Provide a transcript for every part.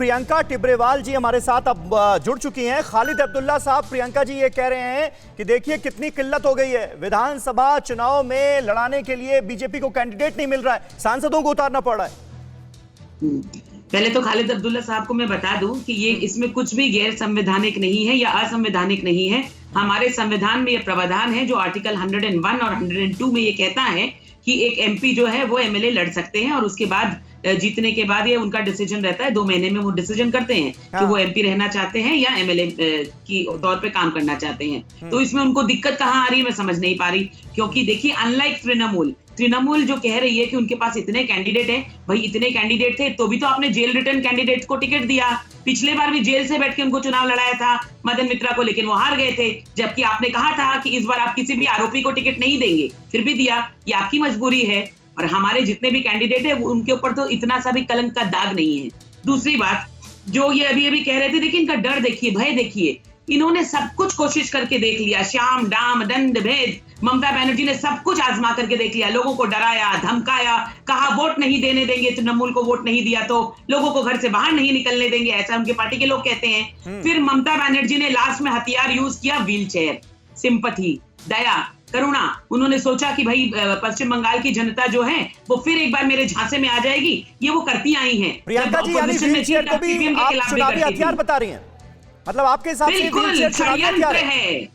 प्रियंका टिब्रेवाल जी हमारे साथ अब जुड़ चुकी हैं। खालिद अब्दुल्ला साहब, प्रियंका जी ये कह रहे हैं कि देखिए कितनी किल्लत हो गई है, विधानसभा चुनाव में लड़ाने के लिए बीजेपी को कैंडिडेट नहीं मिल रहा है, सांसदों को उतारना पड़ रहा है। पहले तो खालिद अब्दुल्ला साहब को मैं बता दूं कि ये इसमें कुछ भी गैर संवैधानिक नहीं है या असंवैधानिक नहीं है। हमारे संविधान में ये प्रावधान है जो आर्टिकल 101 और 102 में ये कहता है कि एक एमपी जो है वो एमएलए लड़ सकते हैं और उसके बाद जीतने के बाद ये उनका डिसीजन रहता है, 2 महीने में वो डिसीजन करते हैं कि वो एमपी रहना चाहते हैं या एमएलए की तौर पे काम करना चाहते हैं। तो इसमें उनको दिक्कत कहाँ आ रही है मैं समझ नहीं पा रही, क्योंकि देखिए अनलाइक तृणमूल जो कह रही है कि उनके पास इतने कैंडिडेट हैं, भाई इतने कैंडिडेट थे तो भी तो आपने जेल रिटर्न कैंडिडेट को टिकट दिया। पिछले बार भी जेल से बैठ के उनको चुनाव लड़ाया था मदन मित्रा को, लेकिन वो हार गए थे, जबकि आपने कहा था कि इस बार आप किसी भी आरोपी को टिकट नहीं देंगे, फिर भी दिया। ये आपकी मजबूरी है। और हमारे जितने भी कैंडिडेट है उनके ऊपर तो इतना सा भी कलंक का दाग नहीं है। दूसरी बात जो ये अभी कह रहे थे, देखिए इनका डर देखिए, भय देखिए, इन्होंने सब कुछ कोशिश करके देख लिया, श्याम दाम दंड भेद। ममता बनर्जी ने सब कुछ आजमा करके देख लिया, लोगों को डराया धमकाया, कहा वोट नहीं देने देंगे, तृणमूल को वोट नहीं दिया तो लोगों को घर से बाहर नहीं निकलने देंगे, ऐसा उनके पार्टी के लोग कहते हैं। फिर ममता बनर्जी ने लास्ट में हथियार यूज किया, व्हील चेयर, सिंपैथी, दया, करुणा। उन्होंने सोचा कि भाई पश्चिम बंगाल की जनता जो है वो फिर एक बार मेरे झांसे में आ जाएगी, ये वो करती आई हैं। प्रियंका जी यानी व्हील चेयर को भी आप चुनावी हथियार बता रही हैं, मतलब आपके हिसाब से बिल्कुल षड्यंत्र है,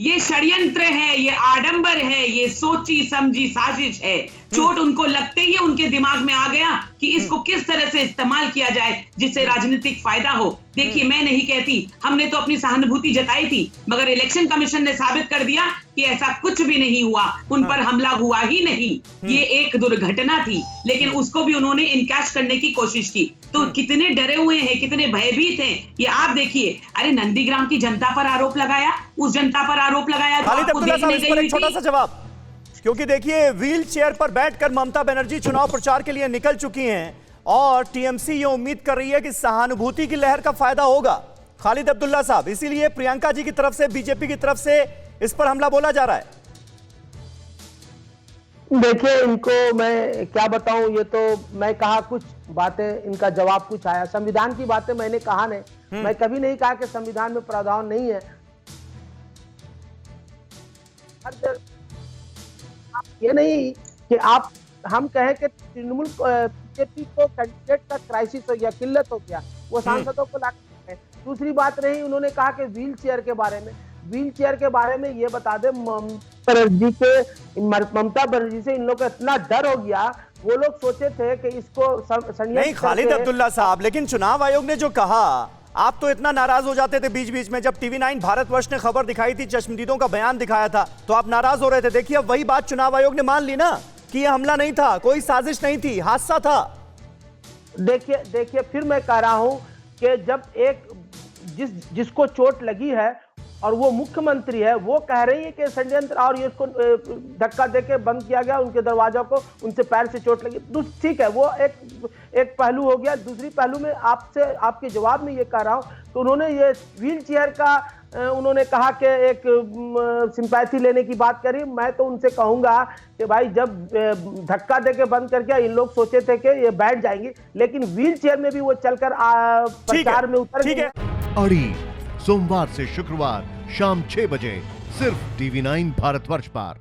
ये षड्यंत्र है, ये आडंबर है, ये सोची समझी साजिश है। चोट उनको लगते ही उनके दिमाग में आ गया कि इसको किस तरह से इस्तेमाल किया जाए जिससे राजनीतिक फायदा हो। देखिए मैं नहीं कहती, हमने तो अपनी सहानुभूति जताई थी, मगर इलेक्शन कमीशन ने साबित कर दिया कि ऐसा कुछ भी नहीं हुआ, उन पर हमला हुआ ही नहीं, ये एक दुर्घटना थी, लेकिन उसको भी उन्होंने इनकैश करने की कोशिश की। तो कितने डरे हुए हैं, कितने भयभीत हैं, ये आप देखिए। अरे नंदीग्राम की जनता पर आरोप लगाया, उस जनता पर आरोप लगाया तो आपको देखने गई थी। छोटा सा जवाब, क्योंकि देखिए व्हील चेयर पर बैठकर ममता बनर्जी चुनाव प्रचार के लिए निकल चुकी हैं और टीएमसी ये उम्मीद कर रही है कि सहानुभूति की लहर का फायदा होगा। खालिद अब्दुल्ला साहब, इसीलिए प्रियंका जी की तरफ से, बीजेपी की तरफ से इस पर हमला बोला जा रहा है। देखिए इनको मैं क्या बताऊं, ये तो मैं कहा कुछ बातें, इनका जवाब कुछ आया। संविधान की बातें मैंने कहा नहीं, मैं कभी नहीं कहा कि संविधान में प्रावधान नहीं है। ये नहीं कि हम कहें कि तृणमूल बीजेपी को कैंडिडेट का क्राइसिस हो गया, किल्लत हो गया, वो सांसदों को लाकर है। दूसरी बात रही, उन्होंने कहा कि व्हील चेयर के बारे में ये बता दे, ममता बनर्जी से इन लोगों को इतना डर हो गया, वो लोग सोचे थे कि इसको नहीं खालिद अब्दुल्ला साहब, लेकिन चुनाव आयोग ने जो कहा, आप तो इतना नाराज हो जाते थे बीच बीच में, जब टीवी9 भारतवर्ष ने खबर दिखाई थी, चश्मदीदों का बयान दिखाया था, तो आप नाराज हो रहे थे। देखिए अब वही बात चुनाव आयोग ने मान ली ना कि यह हमला नहीं था, कोई साजिश नहीं थी, हादसा था। देखिए फिर मैं कह रहा हूं कि जब एक जिसको चोट लगी है और वो मुख्यमंत्री है, वो कह रही है कि षड्यंत्र और ये इसको धक्का देके बंद किया गया, उनके दरवाजों को, उनसे पैर से चोट लगी, ठीक है, वो एक पहलू हो गया। दूसरी पहलू में आपके जवाब में ये कह रहा हूं तो उन्होंने ये व्हील चेयर का उन्होंने कहा कि एक सिंपैथी लेने की बात करी। मैं तो उनसे कहूंगा कि भाई जब धक्का देके बंद करके इन लोग सोचे थे कि ये बैठ जाएंगे, लेकिन व्हील चेयर में भी वो चलकर प्रचार में उतर गए। अड़ी सोमवार से शुक्रवार शाम 6 बजे सिर्फ टीवी9 भारतवर्ष पर।